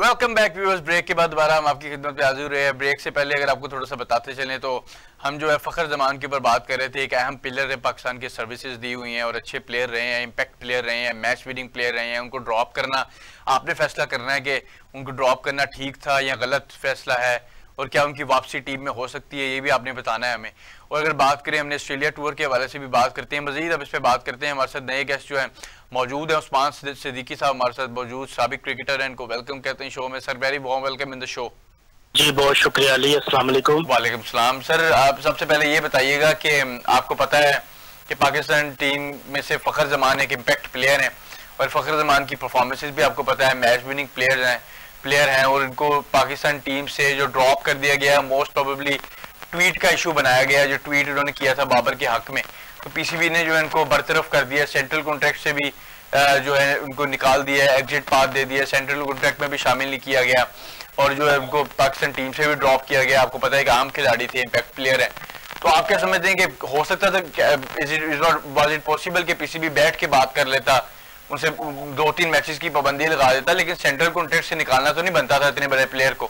Welcome back viewers. Break के बाद दोबारा हम आपकी खिदमत में हाजिर हुए हैं। ब्रेक से पहले अगर आपको थोड़ा सा बताते चलें तो हम जो है फ़खर ज़मान के ऊपर बात कर रहे थे। एक अहम पिलर है, पाकिस्तान की सर्विसेज दी हुई हैं और अच्छे प्लेयर रहे हैं, इम्पैक्ट प्लेयर रहे हैं, मैच विनिंग प्लेयर रहे हैं। उनको ड्रॉप करना आपने फैसला करना है कि उनको ड्रॉप करना ठीक था या गलत फैसला है, और क्या उनकी वापसी टीम में हो सकती है, ये भी आपने बताना है हमें। और अगर बात करें, हमने ऑस्ट्रेलिया टूर के हवाले से भी बात करते हैं मजीद, अब इस पर बात करते हैं। हमारे साथ नए गेस्ट जो है मौजूद है, उस्मान सिद्दीकी साहब हमारे साथ मौजूद, साबिक क्रिकेटर हैं, इनको वेलकम कहते हैं शो में। Sir very warm welcome in the show. जी बहुत शुक्रिया अली, अस्सलाम वालेकुम। वालेकुम सलाम। सर आप सबसे पहले ये बताइएगा कि आपको पता है कि पाकिस्तान टीम में से फ़खर ज़मान एक इम्पैक्ट प्लेयर हैं और फ़खर ज़मान की परफॉर्मेंसेज भी आपको पता है मैच विनिंग प्लेयर हैं और इनको पाकिस्तान टीम से जो ड्रॉप कर दिया गया, मोस्ट प्रोबेबली ट्वीट का इशू बनाया गया, जो ट्वीट उन्होंने किया था बाबर के हक में, तो पीसीबी ने जो है इनको बरतरफ कर दिया। सेंट्रल कॉन्ट्रैक्ट से भी जो है उनको निकाल दिया, एग्जिट पाथ दे दिया, सेंट्रल कॉन्ट्रैक्ट में भी शामिल नहीं किया गया और जो है उनको पाकिस्तान टीम से भी ड्रॉप किया गया। आपको पता है कि आम खिलाड़ी थे, इम्पैक्ट प्लेयर है, तो आप क्या समझते हैं कि हो सकता था, वाज इट पॉसिबल कि पीसीबी बैठ के बात कर लेता, उनसे 2-3 मैचेस की पाबंदी लगा देता, लेकिन सेंट्रल कॉन्ट्रैक्ट से निकालना तो नहीं बनता था इतने बड़े प्लेयर को?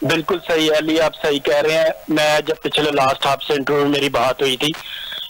बिल्कुल सही है अली, आप सही कह रहे हैं। मैं जब पिछले लास्ट आपसे इंटरव्यू में मेरी बात हुई थी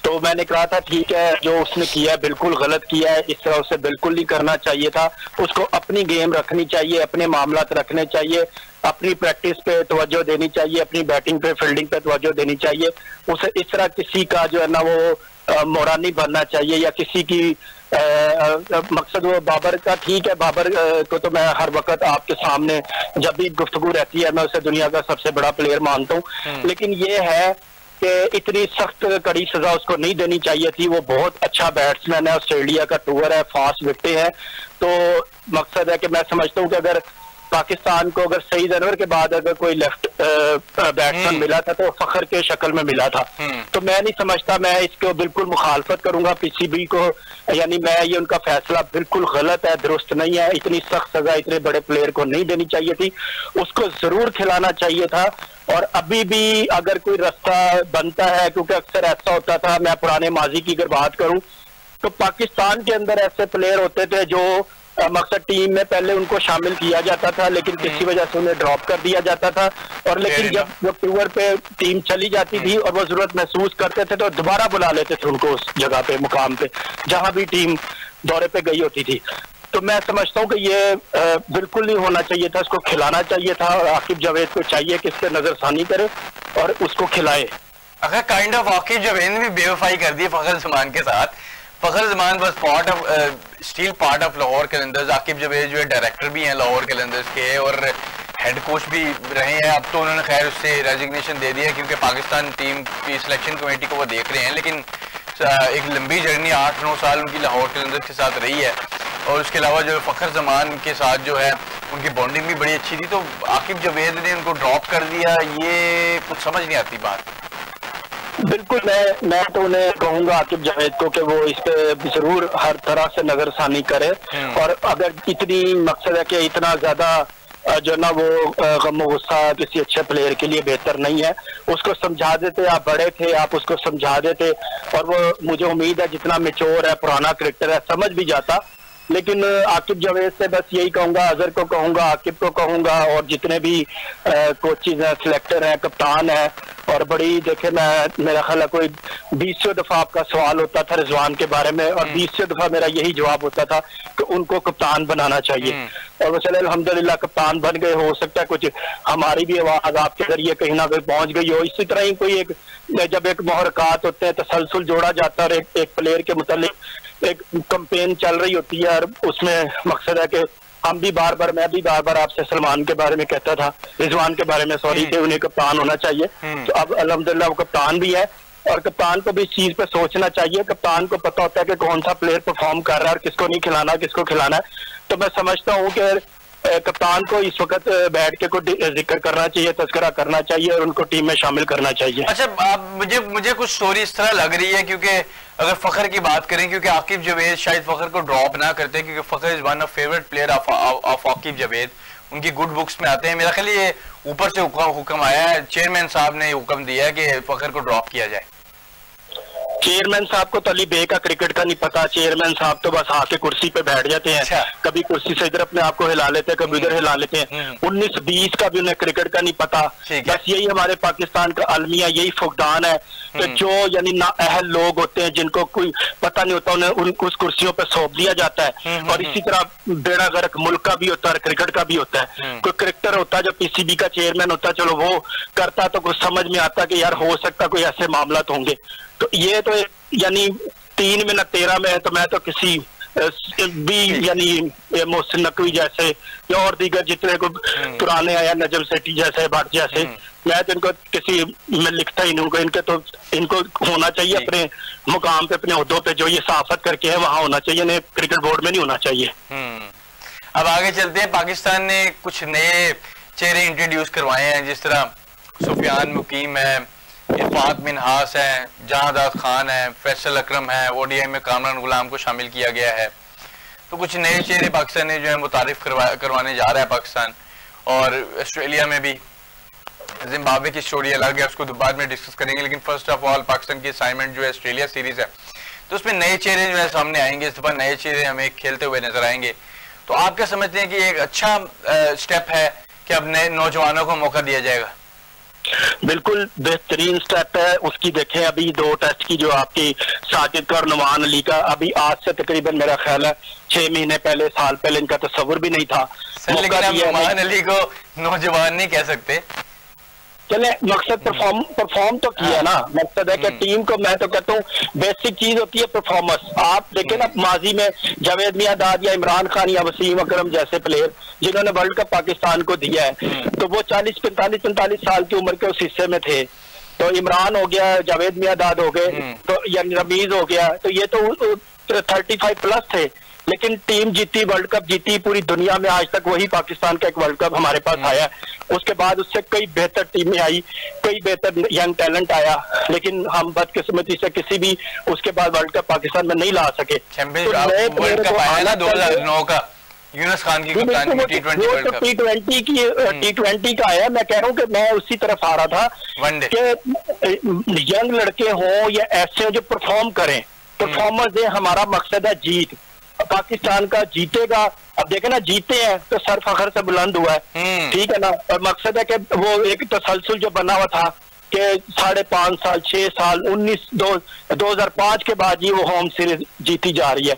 तो मैंने कहा था ठीक है, जो उसने किया है बिल्कुल गलत किया है, इस तरह उसे बिल्कुल नहीं करना चाहिए था। उसको अपनी गेम रखनी चाहिए, अपने मामलात रखने चाहिए, अपनी प्रैक्टिस पे तवज्जो देनी चाहिए, अपनी बैटिंग पे फील्डिंग पे तवज्जो देनी चाहिए। उसे इस तरह किसी का जो है ना वो मोड़ा नहीं बनना चाहिए या किसी की मकसद वो बाबर का, ठीक है बाबर को तो मैं हर वक्त आपके सामने जब भी गुफ्तगू रहती है मैं उसे दुनिया का सबसे बड़ा प्लेयर मानता हूँ, लेकिन ये है कि इतनी सख्त कड़ी सजा उसको नहीं देनी चाहिए थी। वो बहुत अच्छा बैट्समैन है, ऑस्ट्रेलिया का टूर है, फास्ट विकेटें हैं, तो मकसद है कि मैं समझता हूँ कि अगर पाकिस्तान को अगर सही जनवर के बाद अगर कोई लेफ्ट बैट्समैन मिला था तो फखर के शक्ल में मिला था, तो मैं नहीं समझता, मैं इसको बिल्कुल मुखालफत करूंगा पीसीबी को, यानी मैं ये उनका फैसला बिल्कुल गलत है, दुरुस्त नहीं है। इतनी सख्त सजा इतने बड़े प्लेयर को नहीं देनी चाहिए थी, उसको जरूर खिलाना चाहिए था। और अभी भी अगर कोई रास्ता बनता है, क्योंकि अक्सर ऐसा होता था, मैं पुराने माजी की अगर बात करूं तो पाकिस्तान के अंदर ऐसे प्लेयर होते थे जो मकसद टीम में पहले उनको शामिल किया जाता था लेकिन किसी वजह से उन्हें ड्रॉप कर दिया जाता था, और लेकिन जब वो टूर पे टीम चली जाती थी और वो जरूरत महसूस करते थे तो दोबारा बुला लेते थे उनको उस जगह पे, मुकाम पे, जहां भी टीम दौरे पे गई होती थी। तो मैं समझता हूँ कि ये बिल्कुल नहीं होना चाहिए था, उसको खिलाना चाहिए था और आकिब जावेद को चाहिए कि इस पर नजरसानी करे और उसको खिलाए। अगर काइंड ऑफ आकिब जावेद ने भी बेवफाई कर दी फ़खर ज़मान के साथ। फ़खर ज़मान बस part of still part of Lahore calendars. Aqib Javed जो है डायरेक्टर भी हैं लाहौर कैलेंडर्स के और हेड कोच भी रहे हैं। अब तो उन्होंने खैर उससे रेजिग्नेशन दे दिया क्योंकि पाकिस्तान टीम की सिलेक्शन कमेटी को वो देख रहे हैं, लेकिन एक लंबी जर्नी 8-9 साल उनकी लाहौर कैलेंडर्स के साथ रही है और उसके अलावा जो फ़खर ज़मान के साथ जो है उनकी बॉन्डिंग भी बड़ी अच्छी थी। तो आकिब जावेद ने उनको ड्रॉप कर दिया, ये कुछ समझ नहीं आती बात। बिल्कुल, मैं तो उन्हें कहूंगा आकिब जावेद को कि वो इस पे जरूर हर तरह से नजरसानी करे, और अगर इतनी मकसद है कि इतना ज्यादा जो ना वो गम गुस्सा किसी अच्छे प्लेयर के लिए बेहतर नहीं है, उसको समझा देते, आप बड़े थे आप उसको समझा देते, और वो मुझे उम्मीद है जितना मेच्योर है, पुराना क्रिकेटर है, समझ भी जाता। लेकिन आकिब जावेद से बस यही कहूंगा, अजहर को कहूंगा, आकिब को कहूंगा और जितने भी कोचेज हैं, सिलेक्टर हैं, कप्तान है, और बड़ी देखे मैं मेरा ख्याल है कोई 20 दफा आपका सवाल होता था रिजवान के बारे में और 20 दफा मेरा यही जवाब होता था कि उनको कप्तान बनाना चाहिए, और वो चले अल्हम्दुलिल्लाह कप्तान बन गए। हो सकता है कुछ हमारी भी आवाज आपके जरिए कहीं ना कहीं पहुंच गई हो। इसी तरह ही कोई एक जब एक मुहरकात होते हैं, तसलसल जोड़ा जाता है और एक प्लेयर के मुतालिक एक कैंपेन चल रही होती है, और उसमें मकसद है कि हम भी बार बार, मैं भी बार बार आपसे सलमान के बारे में कहता था, रिजवान के बारे में सॉरी, कि उन्हें कप्तान होना चाहिए, तो अब अल्हम्दुलिल्लाह वो कप्तान भी है, और कप्तान को भी इस चीज पे सोचना चाहिए। कप्तान को पता होता है कि कौन सा प्लेयर परफॉर्म कर रहा है और किसको नहीं खिलाना, किसको खिलाना है। तो मैं समझता हूँ कि कप्तान को इस वक्त बैठ के कोई जिक्र करना चाहिए, तस्करा करना चाहिए और उनको टीम में शामिल करना चाहिए। अच्छा, आप मुझे कुछ स्टोरी इस तरह लग रही है, क्योंकि अगर फ़खर की बात करें, क्योंकि आकिब जावेद शायद फ़खर को ड्रॉप ना करते, क्योंकि Fakhar is one of favourite player of Aqib Javed, उनकी गुड बुक्स में आते हैं। मेरा ख्याल ये ऊपर से हुक्म आया है, चेयरमैन साहब ने हुक्म दिया है कि फ़खर को ड्रॉप किया जाए। चेयरमैन साहब को तो अली बे का क्रिकेट का नहीं पता। चेयरमैन साहब तो बस आके कुर्सी पे बैठ जाते हैं। अच्छा। कभी कुर्सी से इधर अपने आप को हिला लेते हैं, कभी उधर हिला लेते हैं। 19-20 का भी उन्हें क्रिकेट का नहीं पता। बस यही हमारे पाकिस्तान का अलमिया, यही फुकदान है कि जो यानी नाअहल लोग होते हैं, जिनको कोई पता नहीं होता, उन्हें उस कुर्सियों पे सौंप दिया जाता है। और इसी तरह बेड़ा गर्क मुल्क का भी होता है, क्रिकेट का भी होता है। कोई क्रिकेटर होता है जो पीसीबी का चेयरमैन होता है, चलो वो करता तो कुछ समझ में आता कि यार हो सकता कोई ऐसे मामला तो होंगे। तो ये तो यानी 3 में न 13 में है, तो मैं तो किसी भी यानी मोहसिन नकवी जैसे या और दीगर जितने को पुराने आया, नजम सेठी जैसे, भट्ट जैसे, मैं तो इनको किसी में लिखता ही नहीं। इनको होना चाहिए अपने मुकाम पे, अपने ओहदों पे, जो ये सहाफत करके है वहां होना चाहिए, इन्हें क्रिकेट बोर्ड में नहीं होना चाहिए। अब आगे चलते हैं। पाकिस्तान ने कुछ नए चेहरे इंट्रोड्यूस करवाए हैं, जिस तरह सुफियान मुकीम है, इरफात मिनहास है, जहांदाद खान है, फैसल अकरम है, ओडीआई में कामरान गुलाम को शामिल किया गया है। तो कुछ नए चेहरे पाकिस्तान ने जो है मुतारिफ करवाने जा रहा है पाकिस्तान। और ऑस्ट्रेलिया में भी जिम्बाब्वे की स्टोरी अलग है, उसको बाद में डिस्कस करेंगे। लेकिन फर्स्ट ऑफ ऑल पाकिस्तान की असाइनमेंट जो है ऑस्ट्रेलिया सीरीज है, तो उसमें नए चेहरे जो है सामने आएंगे। इस दफा नए चेहरे हमें खेलते हुए नजर आएंगे। तो आप क्या समझते हैं कि एक अच्छा स्टेप है कि अब नए नौजवानों को मौका दिया जाएगा? बिल्कुल बेहतरीन स्टेप है। उसकी देखें अभी 2 टेस्ट की जो आपकी साजिद का और नुमान अली का, अभी आज से तकरीबन मेरा ख्याल है 6 महीने पहले, साल पहले इनका तस्वुर भी नहीं था। लेकिन हम नुमान अली को नौजवान नहीं कह सकते। चले मकसद परफॉर्म तो किया ना। मकसद है कि टीम को, मैं तो कहता हूँ बेसिक चीज होती है परफॉर्मेंस। आप देखें ना माजी में जावेद मियांदाद या इमरान खान या वसीम अकरम जैसे प्लेयर जिन्होंने वर्ल्ड कप पाकिस्तान को दिया है, तो वो 40-45 साल की उम्र के उस हिस्से में थे। तो इमरान हो गया, जावेद मियांदाद हो गए, तो यानी रमीज हो गया, तो ये तो 35+ थे। लेकिन टीम जीती, वर्ल्ड कप जीती पूरी दुनिया में। आज तक वही पाकिस्तान का एक वर्ल्ड कप हमारे पास आया। उसके बाद उससे कई बेहतर टीमें आई, कई बेहतर यंग टैलेंट आया, लेकिन हम बदकिस्मती से किसी भी उसके बाद वर्ल्ड कप पाकिस्तान में नहीं ला सके। यूनुस खान की कप्तानी में T20 का आया। मैं कह रहा हूँ कि मैं उसी तरफ आ रहा था कि यंग लड़के हों या ऐसे हो जो परफॉर्म करें, परफॉर्मेंस दे। हमारा मकसद है जीत, पाकिस्तान का जीतेगा। अब देखे ना, जीते हैं तो सर फखर से बुलंद हुआ है, ठीक है ना। और मकसद है कि वो एक तसलसल जो बना हुआ था कि 5.5 साल 6 साल 2005 के बाद ही वो होम सीरीज जीती जा रही है।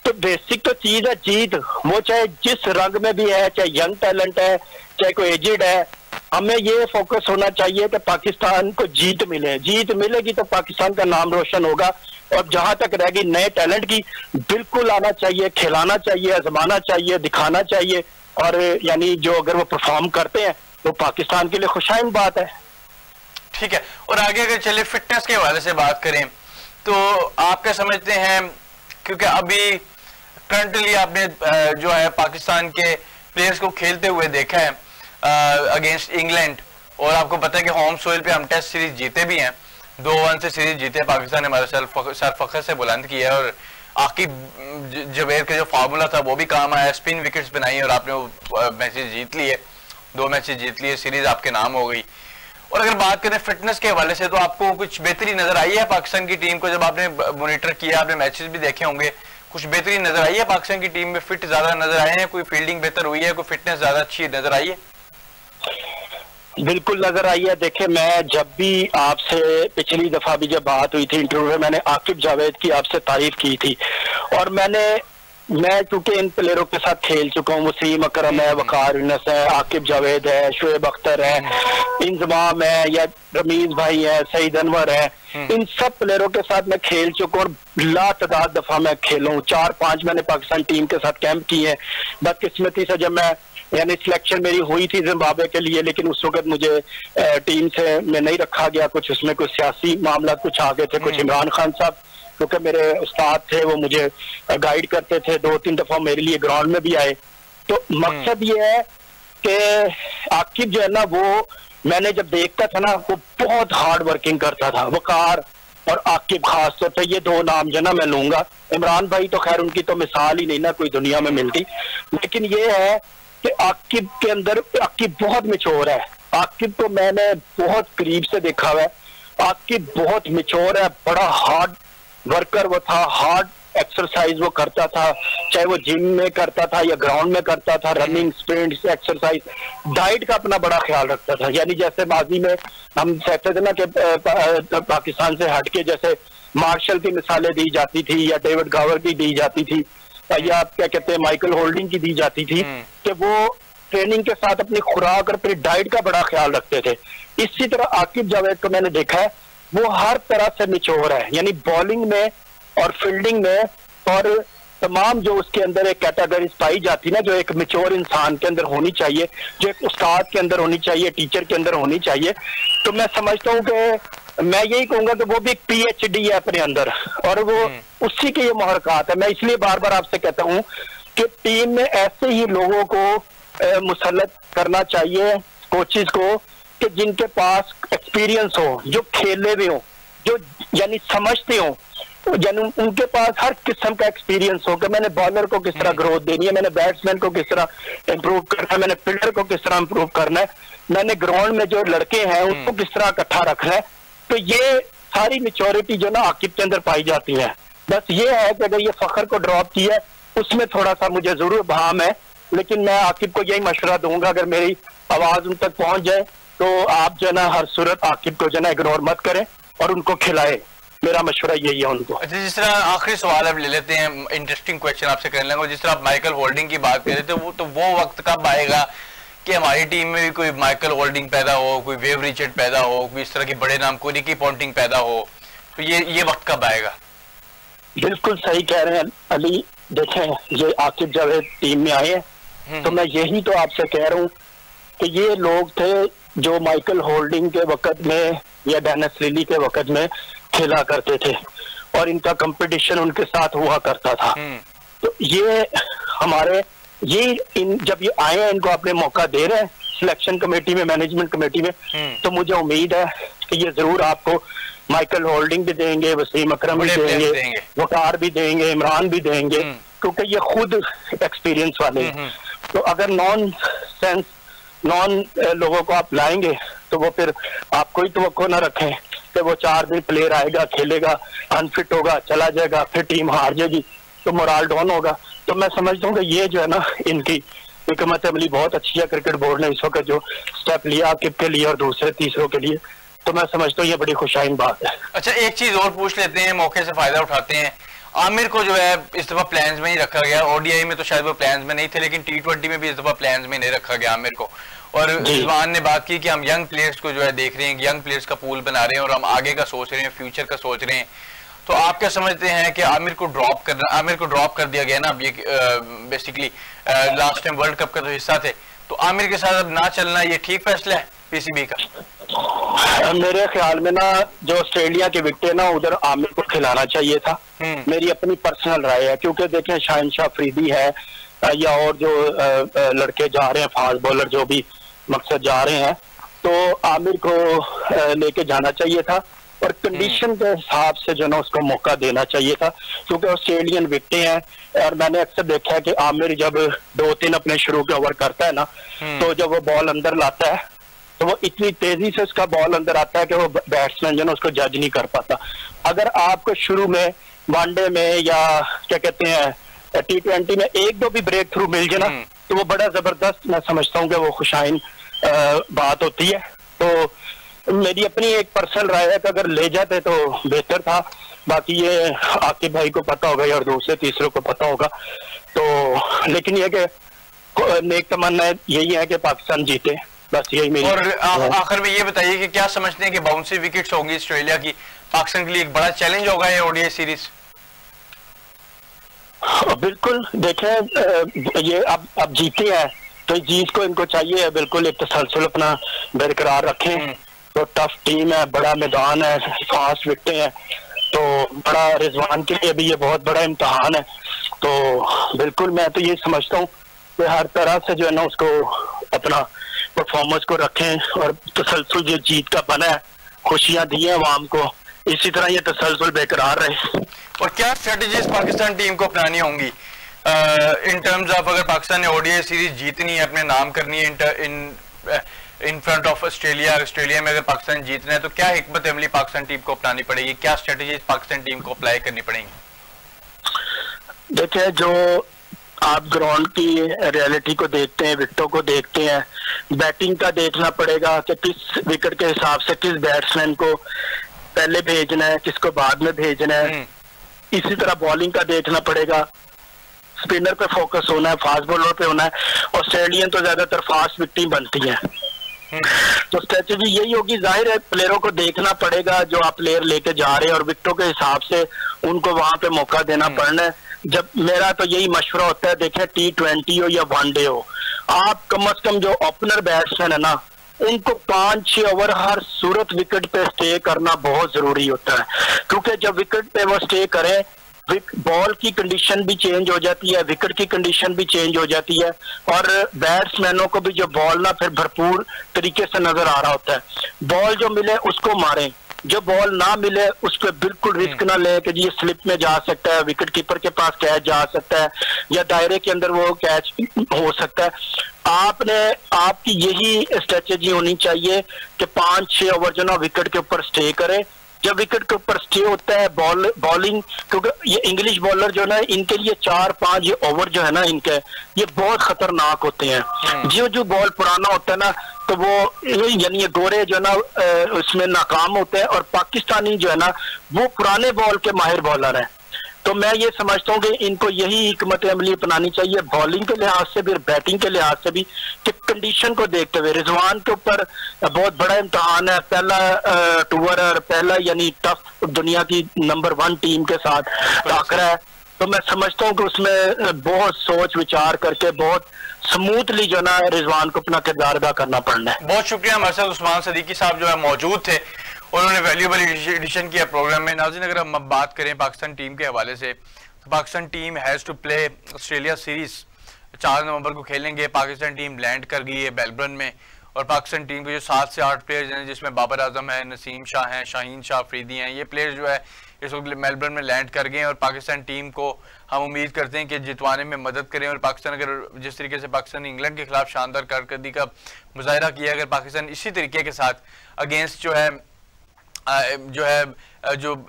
तो बेसिक तो चीज है जीत, वो चाहे जिस रंग में भी है, चाहे यंग टैलेंट है, चाहे कोई एजिड है। हमें ये फोकस होना चाहिए कि पाकिस्तान को जीत मिले। जीत मिलेगी तो पाकिस्तान का नाम रोशन होगा। और जहां तक रहेगी नए टैलेंट की, बिल्कुल आना चाहिए, खिलाना चाहिए, आजमाना चाहिए, दिखाना चाहिए। और यानी जो अगर वो परफॉर्म करते हैं तो पाकिस्तान के लिए खुशाइन बात है। ठीक है। और आगे अगर चले फिटनेस के हवाले से बात करें, तो आप क्या समझते हैं, क्योंकि अभी करंटली आपने जो है पाकिस्तान के प्लेयर्स को खेलते हुए देखा है अगेंस्ट इंग्लैंड, और आपको पता है कि होम सोइल पे हम टेस्ट सीरीज जीते भी हैं, 2-1 से सीरीज जीते। पाकिस्तान ने हमारा सर फखर से बुलंद किया है। और आकिब जवेद का जो फार्मूला था वो भी काम आया, स्पिन विकेट्स बनाई और आपने वो मैचेस जीत लिए, 2 मैचेस जीत लिए, सीरीज आपके नाम हो गई। और अगर बात करें फिटनेस के हवाले से, तो आपको कुछ बेहतरी नजर आई है पाकिस्तान की टीम को? जब आपने मॉनिटर किया, आपने मैचेस भी देखे होंगे, कुछ बेहतरी नजर आई है पाकिस्तान की टीम में? फिट ज्यादा नजर आए हैं, कोई फील्डिंग बेहतर हुई है, कोई फिटनेस ज्यादा अच्छी नजर आई है? बिल्कुल नजर आई है। देखिए, मैं जब भी आपसे पिछली दफा भी जब बात हुई थी इंटरव्यू में, मैंने आकिब जावेद की आपसे तारीफ की थी। और मैं क्योंकि इन प्लेयरों के साथ खेल चुका हूँ, वसीम अकरम है, वकार यूनुस है, आकिब जावेद है, शुएब अख्तर है, इंजमाम है, या रमीज भाई है, सईद अनवर है, इन सब प्लेयरों के साथ मैं खेल चुका हूँ। और लातादाद दफा मैं खेला हूँ, 4-5 मैंने पाकिस्तान टीम के साथ कैंप किए हैं। बदकिस्मती से जब मैं यानी सिलेक्शन मेरी हुई थी जिम्बाब्वे के लिए, लेकिन उस वक्त मुझे टीम से में नहीं रखा गया। कुछ उसमें कुछ सियासी मामला कुछ आ गए थे। कुछ इमरान खान साहब क्योंकि मेरे उस्ताद थे, वो मुझे गाइड करते थे, 2-3 दफा मेरे लिए ग्राउंड में भी आए। तो मकसद ये है कि आकिब जो है ना, वो मैंने जब देखता था ना, वो बहुत हार्ड वर्किंग करता था। वकार और आकिब खास तौर पे, ये 2 नाम जो ना मैं लूंगा। इमरान भाई तो खैर उनकी तो मिसाल ही नहीं ना कोई दुनिया में मिलती, लेकिन ये है कि आकिब के अंदर, आकिब बहुत मैच्योर है। आकिब को मैंने बहुत करीब से देखा हुआ है। आकिब बहुत मिच्योर है, बड़ा हार्ड वर्कर वो था, हार्ड एक्सरसाइज वो करता था, चाहे वो जिम में करता था या ग्राउंड में करता था, रनिंग, स्प्रिंट, एक्सरसाइज, डाइट का अपना बड़ा ख्याल रखता था। यानी जैसे माजी में हम कहते थे ना कि पाकिस्तान से हटके जैसे मार्शल की मिसालें दी जाती थी या डेविड गावर की दी जाती थी या आप क्या कहते हैं माइकल होल्डिंग की दी जाती थी, कि वो ट्रेनिंग के साथ अपनी खुराक और अपनी डाइट का बड़ा ख्याल रखते थे। इसी तरह आकिब जावेद को मैंने देखा है, वो हर तरह से मिच्योर है, यानी बॉलिंग में और फील्डिंग में और तमाम जो उसके अंदर एक कैटेगरीज पाई जाती है ना, जो एक मिच्योर इंसान के अंदर होनी चाहिए, जो एक उस्ताद के अंदर होनी चाहिए, टीचर के अंदर होनी चाहिए, तो मैं समझता हूँ कि मैं यही कहूंगा कि वो भी एक PhD है अपने अंदर और वो उसी के ये मुहरकात है। मैं इसलिए बार बार आपसे कहता हूँ कि टीम में ऐसे ही लोगों को मुसल्लत करना चाहिए, कोचेस को, कि जिनके पास एक्सपीरियंस हो, जो खेले हुए हो, जो यानी समझते हो, यानी उनके पास हर किस्म का एक्सपीरियंस हो कि मैंने बॉलर को किस तरह ग्रोथ देनी है, मैंने बैट्समैन को किस तरह इंप्रूव करना है, मैंने फील्डर को किस तरह इंप्रूव करना है, मैंने ग्राउंड में जो लड़के हैं उनको किस तरह इकट्ठा रखना है। तो ये सारी मेच्योरिटी जो ना आकिब के अंदर पाई जाती है। बस ये है कि अगर ये फखर को ड्रॉप किया उसमें थोड़ा सा मुझे जरूर भाम है, लेकिन मैं आकिब को यही मशवरा दूंगा, अगर मेरी आवाज उन तक पहुंच जाए तो आप जो ना हर सूरत आकिब को जो ना इग्नोर मत करें और उनको खिलाए। मेरा मशवरा यही है उनको। अच्छा, जिस तरह आखिरी सवाल अब ले लेते हैं, इंटरेस्टिंग क्वेश्चन आपसे करने लगा, जिस तरह आप माइकल होल्डिंग की बात कर रहे थे, वो वक्त कब आएगा कि हमारी टीम में भी कोई माइकल होल्डिंग पैदा हो, कोई वेव रिचर्ड पैदा हो, कोई इस तरह के बड़े नाम, कोई रिकी पॉन्टिंग पैदा हो, तो ये वक्त कब आएगा? बिल्कुल सही कह रहे हैं अली। देखें, ये आकिब जावेद टीम में आए हैं तो मैं यही तो आपसे कह रहा हूँ कि ये लोग थे जो माइकल होल्डिंग के वक्त में या डेनिस लिली के वक्त में खेला करते थे और इनका कंपटीशन उनके साथ हुआ करता था। तो ये हमारे जब ये आए हैं, इनको अपने मौका दे रहे हैं सिलेक्शन कमेटी में, मैनेजमेंट कमेटी में, तो मुझे उम्मीद है कि ये जरूर आपको माइकल होल्डिंग भी देंगे, वसीम अकरम भी देंगे, वकार भी देंगे, इमरान भी देंगे, क्योंकि ये खुद एक्सपीरियंस वाले हैं। तो अगर नॉन लोगों को आप लाएंगे तो वो फिर आप कोई तवक्को ना रखें कि वो 4 दिन प्लेयर आएगा, खेलेगा, अनफिट होगा, चला जाएगा, फिर टीम हार जाएगी तो मोराल डाउन होगा। तो मैं समझता हूँ कि ये जो है ना, इनकी हिकमत अमली बहुत अच्छी है क्रिकेट बोर्ड ने इस वक्त जो स्टेप लिया आकिब के लिए और दूसरे तीसरों के लिए, तो मैं समझता हूँ ये बड़ी खुशाइन बात है। अच्छा, एक चीज और पूछ लेते हैं, मौके से फायदा उठाते हैं। आमिर को जो है इस दफा प्लान्स में ही रखा गया, ODI में तो शायद वो प्लान्स में नहीं थे, लेकिन T20 में भी इस दफा प्लान्स में नहीं रखा गया आमिर को। और रिजवान ने बात की कि हम यंग प्लेयर्स को जो है देख रहे हैं, यंग प्लेयर्स का पूल बना रहे हैं और हम आगे का सोच रहे हैं, फ्यूचर का सोच रहे हैं। तो आप क्या समझते हैं कि आमिर को ड्रॉप कर दिया गया ना, अब ये basically last time world cup का तो हिस्सा थे, तो आमिर के साथ अब ना चलना ये ठीक फैसला है PCB का? मेरे ख्याल में ना, जो ऑस्ट्रेलिया के विकेट ना, उधर आमिर को खिलाना चाहिए था, मेरी अपनी पर्सनल राय है। क्योंकि देखें, शाहिनशाह अफरीदी है या और जो लड़के जा रहे हैं, फास्ट बॉलर जो भी मकसद जा रहे हैं, तो आमिर को लेके जाना चाहिए था और कंडीशन के हिसाब से जो ना उसको मौका देना चाहिए था, क्योंकि ऑस्ट्रेलियन विकेट हैं। और मैंने अक्सर देखा है कि आमिर जब 2-3 अपने शुरू के ओवर करता है ना, तो जब वो बॉल अंदर लाता है तो वो इतनी तेजी से उसका बॉल अंदर आता है कि वो बैट्समैन जो ना उसको जज नहीं कर पाता। अगर आपको शुरू में वनडे में या क्या कहते हैं T20 में 1-2 भी ब्रेक थ्रू मिल जाए ना, तो वो बड़ा जबरदस्त, मैं समझता हूँ कि वो खुशाइन बात होती है। तो मेरी अपनी एक पर्सनल राय है कि अगर ले जाते तो बेहतर था। बाकी ये आकिब भाई को पता होगा और दूसरे तीसरों को पता होगा। तो लेकिन ये कि नेक तमन्ना यही है कि पाकिस्तान जीते, बस यही मेरी। और आखिर में ये बताइए कि क्या समझते हैं कि बाउंसी विकेट्स होंगी ऑस्ट्रेलिया की, पाकिस्तान के लिए एक बड़ा चैलेंज होगा ये ODI सीरीज? बिल्कुल, देखें ये अब जीते हैं तो जीत को इनको चाहिए बिल्कुल एक तसलसल अपना बरकरार रखें। तो टफ टीम है, बड़ा मैदान है, फास्ट विकेटें हैं, तो बड़ा रिजवान के लिए भी ये बहुत बड़ा इम्तहान है। तो बिल्कुल मैं तो ये समझता हूँ कि हर तरह से जो है ना उसको अपना परफॉर्मेंस को रखें और तसलसल जो जीत का बना है, खुशियां दी है आवाम को, इसी तरह ये तसलसल बेकरार रहे। और क्या स्ट्रेटजीज पाकिस्तान टीम को अपनानी होंगी इन टर्म्स ऑफ, अगर पाकिस्तान ने ODI सीरीज जीतनी है, अपने नाम करनी है, in front of Australia. Australia में अगर पाकिस्तान जीतना है तो क्या हिकमत अमली पाकिस्तान टीम को अपनानी पड़ेगी, क्या स्ट्रेटेजी पाकिस्तान टीम को अप्लाई करनी पड़ेगी? देखिए, जो आप ग्राउंड की रियलिटी को देखते हैं, विकेटों को देखते हैं, बैटिंग का देखना पड़ेगा कि किस विकेट के हिसाब से किस बैट्समैन को पहले भेजना है, किसको बाद में भेजना है। इसी तरह बॉलिंग का देखना पड़ेगा, स्पिनर पे फोकस होना है, फास्ट बॉलर पे होना है। ऑस्ट्रेलियन तो ज्यादातर फास्ट विकेट बनती है, तो स्ट्रेटेजी यही होगी। जाहिर है प्लेयरों को देखना पड़ेगा जो आप प्लेयर लेके जा रहे हैं और विकेटों के हिसाब से उनको वहां पे मौका देना पड़ना है। जब मेरा तो यही मशवरा होता है, देखें T20 हो या वनडे हो, आप कम से कम जो ओपनर बैट्समैन है ना, उनको 5-6 ओवर हर सूरत विकेट पे स्टे करना बहुत जरूरी होता है, क्योंकि जब विकेट पे वो स्टे करें, बॉल की कंडीशन भी चेंज हो जाती है, विकेट की कंडीशन भी चेंज हो जाती है, और बैट्समैनों को भी जो बॉल ना फिर भरपूर तरीके से नजर आ रहा होता है। बॉल जो मिले उसको मारें, जो बॉल ना मिले उस पर बिल्कुल रिस्क ना ले कि ये स्लिप में जा सकता है, विकेट कीपर के पास कैच जा सकता है या दायरे के अंदर वो कैच हो सकता है। आपकी यही स्ट्रेटेजी होनी चाहिए कि 5-6 ओवर जो ना विकेट के ऊपर स्टे करे। जब विकेट के ऊपर स्टे होता है बॉलिंग, क्योंकि ये इंग्लिश बॉलर जो ना, इनके लिए 4-5 ये ओवर जो है ना इनके, ये बहुत खतरनाक होते हैं। जो बॉल पुराना होता है ना, तो वो यानी ये गोरे जो है ना उसमें नाकाम होते हैं, और पाकिस्तानी जो है ना वो पुराने बॉल के माहिर बॉलर हैं। तो मैं ये समझता हूँ कि इनको यही हिकमत अमली अपनानी चाहिए, बॉलिंग के लिहाज से भी, बैटिंग के लिहाज से भी, कि कंडीशन को देखते हुए। रिजवान के ऊपर बहुत बड़ा इम्तहान है, पहला टूर और पहला यानी टफ दुनिया की नंबर 1 टीम के साथ टाकरा है। तो मैं समझता हूँ कि उसमें बहुत सोच विचार करके बहुत स्मूथली जो ना रिजवान को अपना किरदार अदा करना पड़ना है। बहुत शुक्रिया। हमारे साथ उस्मान सदीकी साहब जो है मौजूद थे, उन्होंने वैल्यूएबल एडिशन किया प्रोग्राम में। नाज़रीन, अगर हम बात करें पाकिस्तान टीम के हवाले से, तो Pakistan team has to play Australia series 4 नवंबर को खेलेंगे। पाकिस्तान टीम लैंड कर गई है मेलबर्न में, और पाकिस्तान टीम के जो 7 से 8 प्लेयर्स हैं, जिसमें बाबर आजम है, नसीम शाह हैं, शाहीन शाह अफरीदी हैं, ये प्लेयर्स जो है इस वक्त मेलबर्न में लैंड कर गए हैं। और पाकिस्तान टीम को हम उम्मीद करते हैं कि जितवाने में मदद करें। और पाकिस्तान अगर जिस तरीके से पाकिस्तान इंग्लैंड के खिलाफ शानदार कारकर्दगी का मुजाहरा किया, अगर पाकिस्तान इसी तरीके के साथ अगेंस्ट जो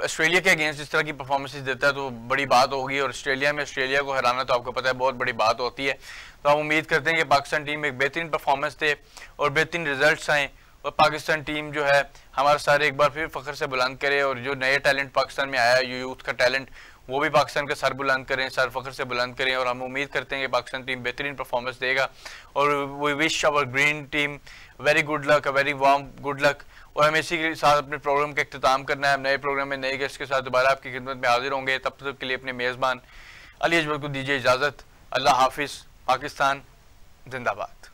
ऑस्ट्रेलिया के अगेंस्ट इस तरह की परफॉर्मेंसेस देता है, तो बड़ी बात होगी। और ऑस्ट्रेलिया में ऑस्ट्रेलिया को हराना तो आपको पता है बहुत बड़ी बात होती है। तो हम उम्मीद करते हैं कि पाकिस्तान टीम एक बेहतरीन परफॉर्मेंस दे और बेहतरीन रिजल्ट्स आएँ, और पाकिस्तान टीम जो है हमारा सारे एक बार फिर फ़ख्र से बुलंद करे। और जो नए टैलेंट पाकिस्तान में आया है, यूथ का टैलेंट, वो भी पाकिस्तान का सर बुलंद करें, सर फ़ख्र से बुलंद करें। और हम उम्मीद करते हैं कि पाकिस्तान टीम बेहतरीन परफॉर्मेंस देगा। और we wish our green team very good luck, very warm good luck. और हमें इसी के साथ अपने प्रोग्राम का इख्तिताम करना है। नए प्रोग्राम में नए गेस्ट के साथ दोबारा आपकी खिदमत में हाजिर होंगे। तब तक के लिए अपने मेज़बान अली अजमल को दीजिए इजाज़त। अल्लाह हाफिज़। पाकिस्तान जिंदाबाद।